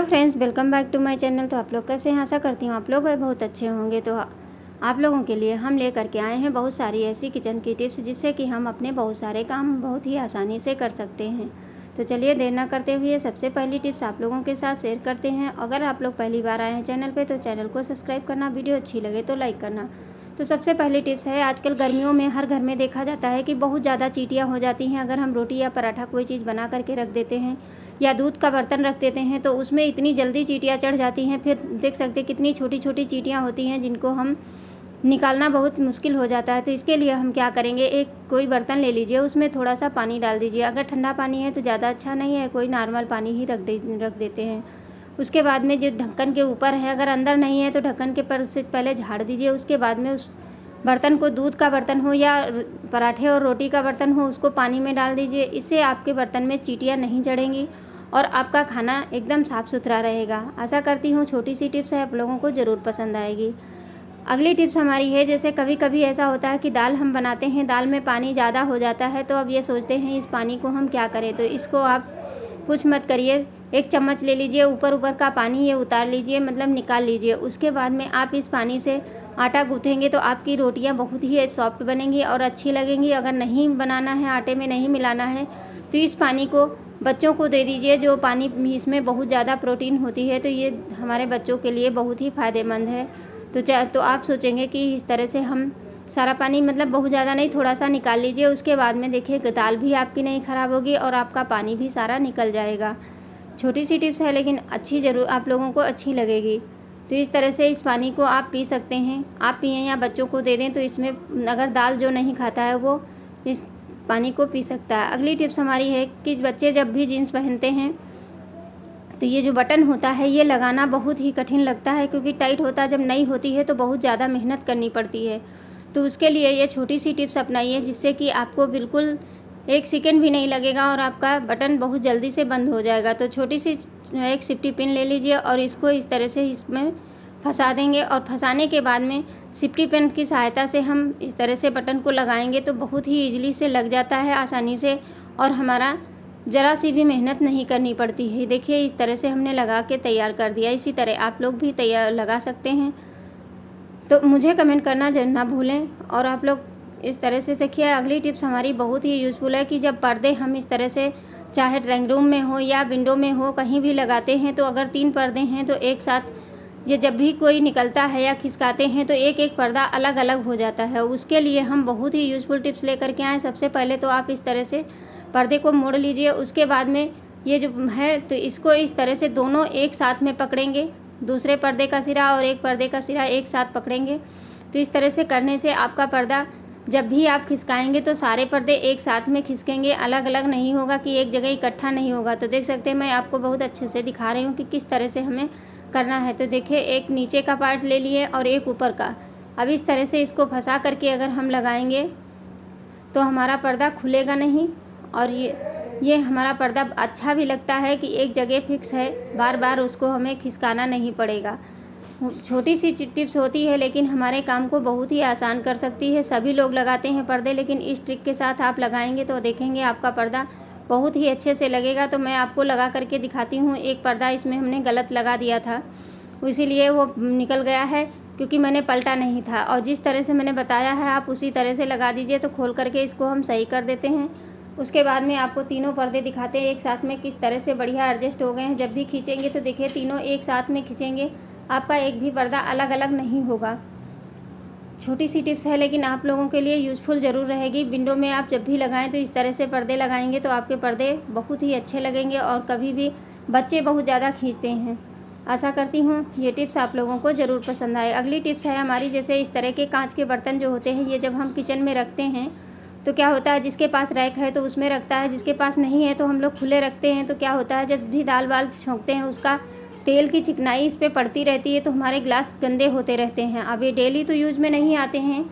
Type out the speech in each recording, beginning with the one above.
Friends, welcome back to my channel. तो आप लोग कैसे हैं? आशा करती हूँ आप लोग बहुत अच्छे होंगे। तो आप लोगों के लिए हम लेकर के आए हैं बहुत सारी ऐसी किचन की टिप्स जिससे कि हम अपने बहुत सारे काम बहुत ही आसानी से कर सकते हैं। तो चलिए देर ना करते हुए सबसे पहली टिप्स आप लोगों के साथ शेयर करते हैं। अगर आप लोग पहली बार आए हैं चैनल पर तो चैनल को सब्सक्राइब करना, वीडियो अच्छी लगे तो लाइक करना। तो सबसे पहली टिप्स है, आजकल गर्मियों में हर घर में देखा जाता है कि बहुत ज़्यादा चींटियाँ हो जाती हैं। अगर हम रोटी या पराठा कोई चीज़ बना करके रख देते हैं या दूध का बर्तन रख देते हैं तो उसमें इतनी जल्दी चींटियाँ चढ़ जाती हैं। फिर देख सकते हैं कितनी छोटी छोटी चींटियाँ होती हैं जिनको हम निकालना बहुत मुश्किल हो जाता है। तो इसके लिए हम क्या करेंगे, एक कोई बर्तन ले लीजिए, उसमें थोड़ा सा पानी डाल दीजिए। अगर ठंडा पानी है तो ज़्यादा अच्छा नहीं है, कोई नॉर्मल पानी ही रख देते हैं। उसके बाद में जो ढक्कन के ऊपर है, अगर अंदर नहीं है तो ढक्कन के पर से पहले झाड़ दीजिए। उसके बाद में उस बर्तन को, दूध का बर्तन हो या पराठे और रोटी का बर्तन हो, उसको पानी में डाल दीजिए। इससे आपके बर्तन में चींटियाँ नहीं चढ़ेंगी और आपका खाना एकदम साफ़ सुथरा रहेगा। आशा करती हूँ छोटी सी टिप्स है आप लोगों को ज़रूर पसंद आएगी। अगली टिप्स हमारी है, जैसे कभी कभी ऐसा होता है कि दाल हम बनाते हैं, दाल में पानी ज़्यादा हो जाता है तो अब ये सोचते हैं इस पानी को हम क्या करें। तो इसको आप कुछ मत करिए, एक चम्मच ले लीजिए, ऊपर ऊपर का पानी ये उतार लीजिए, मतलब निकाल लीजिए। उसके बाद में आप इस पानी से आटा गूँथेंगे तो आपकी रोटियां बहुत ही सॉफ्ट बनेंगी और अच्छी लगेंगी। अगर नहीं बनाना है, आटे में नहीं मिलाना है, तो इस पानी को बच्चों को दे दीजिए। जो पानी, इसमें बहुत ज़्यादा प्रोटीन होती है तो ये हमारे बच्चों के लिए बहुत ही फ़ायदेमंद है। तो आप सोचेंगे कि इस तरह से हम सारा पानी, मतलब बहुत ज़्यादा नहीं, थोड़ा सा निकाल लीजिए। उसके बाद में देखिए दाल भी आपकी नहीं ख़राब होगी और आपका पानी भी सारा निकल जाएगा। छोटी सी टिप्स है लेकिन अच्छी ज़रूर आप लोगों को अच्छी लगेगी। तो इस तरह से इस पानी को आप पी सकते हैं, आप पिएं या बच्चों को दे दें। तो इसमें अगर दाल जो नहीं खाता है वो इस पानी को पी सकता है। अगली टिप्स हमारी है कि बच्चे जब भी जीन्स पहनते हैं तो ये जो बटन होता है ये लगाना बहुत ही कठिन लगता है, क्योंकि टाइट होता है। जब नई होती है तो बहुत ज़्यादा मेहनत करनी पड़ती है। तो उसके लिए ये छोटी सी टिप्स अपनाइए जिससे कि आपको बिल्कुल 1 सेकंड भी नहीं लगेगा और आपका बटन बहुत जल्दी से बंद हो जाएगा। तो छोटी सी एक सेफ्टी पिन ले लीजिए और इसको इस तरह से इसमें फंसा देंगे और फंसाने के बाद में सेफ्टी पिन की सहायता से हम इस तरह से बटन को लगाएंगे तो बहुत ही ईजिली से लग जाता है, आसानी से, और हमारा ज़रा सी भी मेहनत नहीं करनी पड़ती है। देखिए इस तरह से हमने लगा के तैयार कर दिया। इसी तरह आप लोग भी तैयार लगा सकते हैं। तो मुझे कमेंट करना जरूर ना भूलें। और आप लोग इस तरह से देखिए, अगली टिप्स हमारी बहुत ही यूज़फुल है कि जब पर्दे हम इस तरह से, चाहे ड्राइंग रूम में हो या विंडो में हो, कहीं भी लगाते हैं, तो अगर 3 पर्दे हैं तो एक साथ ये जब भी कोई निकलता है या खिसकाते हैं तो एक एक पर्दा अलग अलग हो जाता है। उसके लिए हम बहुत ही यूज़फुल टिप्स लेकर के आए। सबसे पहले तो आप इस तरह से पर्दे को मोड़ लीजिए। उसके बाद में ये जो है तो इसको इस तरह से दोनों एक साथ में पकड़ेंगे, दूसरे पर्दे का सिरा और एक पर्दे का सिरा एक साथ पकड़ेंगे। तो इस तरह से करने से आपका पर्दा जब भी आप खिसकाएंगे तो सारे पर्दे एक साथ में खिसकेंगे, अलग अलग नहीं होगा कि एक जगह इकट्ठा नहीं होगा। तो देख सकते हैं, मैं आपको बहुत अच्छे से दिखा रही हूँ कि किस तरह से हमें करना है। तो देखिए, एक नीचे का पार्ट ले लिए और एक ऊपर का। अब इस तरह से इसको फंसा करके अगर हम लगाएंगे तो हमारा पर्दा खुलेगा नहीं और ये हमारा पर्दा अच्छा भी लगता है कि एक जगह फिक्स है, बार बार उसको हमें खिसकाना नहीं पड़ेगा। छोटी सी टिप्स होती है लेकिन हमारे काम को बहुत ही आसान कर सकती है। सभी लोग लगाते हैं पर्दे, लेकिन इस ट्रिक के साथ आप लगाएंगे तो देखेंगे आपका पर्दा बहुत ही अच्छे से लगेगा। तो मैं आपको लगा करके दिखाती हूँ। एक पर्दा इसमें हमने गलत लगा दिया था, इसीलिए वो निकल गया है, क्योंकि मैंने पलटा नहीं था। और जिस तरह से मैंने बताया है आप उसी तरह से लगा दीजिए। तो खोल करके इसको हम सही कर देते हैं। उसके बाद में आपको तीनों पर्दे दिखाते हैं एक साथ में किस तरह से बढ़िया एडजस्ट हो गए हैं। जब भी खींचेंगे तो देखिए तीनों एक साथ में खींचेंगे, आपका एक भी पर्दा अलग अलग नहीं होगा। छोटी सी टिप्स है लेकिन आप लोगों के लिए यूज़फुल ज़रूर रहेगी। विंडो में आप जब भी लगाएं तो इस तरह से पर्दे लगाएंगे तो आपके पर्दे बहुत ही अच्छे लगेंगे और कभी भी बच्चे बहुत ज़्यादा खींचते हैं। आशा करती हूँ ये टिप्स आप लोगों को ज़रूर पसंद आए। अगली टिप्स है हमारी, जैसे इस तरह के कांच के बर्तन जो होते हैं, ये जब हम किचन में रखते हैं तो क्या होता है, जिसके पास रैक है तो उसमें रखता है, जिसके पास नहीं है तो हम लोग खुले रखते हैं। तो क्या होता है, जब भी दाल वाल छोंकते हैं उसका तेल की चिकनाई इस पर पड़ती रहती है तो हमारे ग्लास गंदे होते रहते हैं। अब ये डेली तो यूज़ में नहीं आते हैं,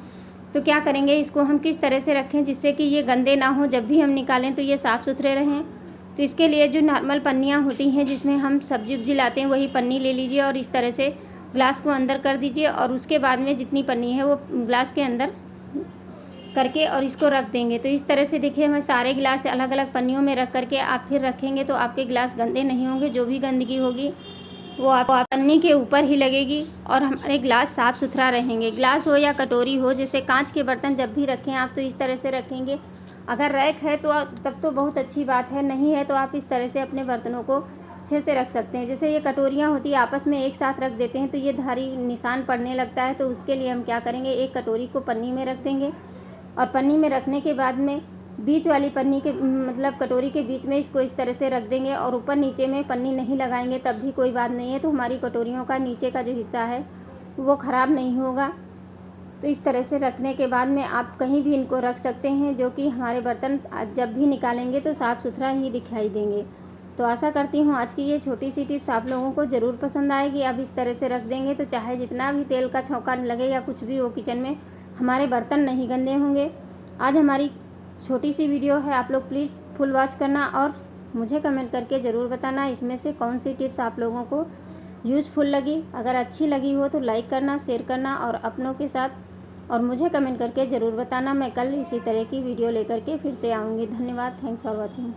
तो क्या करेंगे, इसको हम किस तरह से रखें जिससे कि ये गंदे ना हो, जब भी हम निकालें तो ये साफ़ सुथरे रहें। तो इसके लिए जो नॉर्मल पन्नियाँ होती हैं जिसमें हम सब्जी उब्जी लाते हैं, वही पन्नी ले लीजिए और इस तरह से ग्लास को अंदर कर दीजिए और उसके बाद में जितनी पन्नी है वो ग्लास के अंदर करके और इसको रख देंगे। तो इस तरह से देखिए, हमें सारे गिलास अलग अलग पन्नियों में रख करके आप फिर रखेंगे तो आपके गिलास गंदे नहीं होंगे। जो भी गंदगी होगी वो आप पन्नी के ऊपर ही लगेगी और हमारे ग्लास साफ़ सुथरा रहेंगे। ग्लास हो या कटोरी हो, जैसे कांच के बर्तन जब भी रखें आप तो इस तरह से रखेंगे। अगर रैक है तो तब तो बहुत अच्छी बात है, नहीं है तो आप इस तरह से अपने बर्तनों को अच्छे से रख सकते हैं। जैसे ये कटोरियाँ होती है आपस में एक साथ रख देते हैं तो ये धारी निशान पड़ने लगता है, तो उसके लिए हम क्या करेंगे, एक कटोरी को पन्नी में रख देंगे और पन्नी में रखने के बाद में बीच वाली पन्नी के मतलब कटोरी के बीच में इसको इस तरह से रख देंगे और ऊपर नीचे में पन्नी नहीं लगाएंगे तब भी कोई बात नहीं है, तो हमारी कटोरियों का नीचे का जो हिस्सा है वो ख़राब नहीं होगा। तो इस तरह से रखने के बाद में आप कहीं भी इनको रख सकते हैं, जो कि हमारे बर्तन जब भी निकालेंगे तो साफ़ सुथरा ही दिखाई देंगे। तो आशा करती हूँ आज की ये छोटी सी टिप्स आप लोगों को ज़रूर पसंद आएगी। अब इस तरह से रख देंगे तो चाहे जितना भी तेल का छौंका लगे या कुछ भी हो किचन में, हमारे बर्तन नहीं गंदे होंगे। आज हमारी छोटी सी वीडियो है, आप लोग प्लीज़ फुल वॉच करना और मुझे कमेंट करके ज़रूर बताना इसमें से कौन सी टिप्स आप लोगों को यूज़फुल लगी। अगर अच्छी लगी हो तो लाइक करना, शेयर करना और अपनों के साथ और मुझे कमेंट करके ज़रूर बताना। मैं कल इसी तरह की वीडियो लेकर के फिर से आऊँगी। धन्यवाद। Thanks for watching.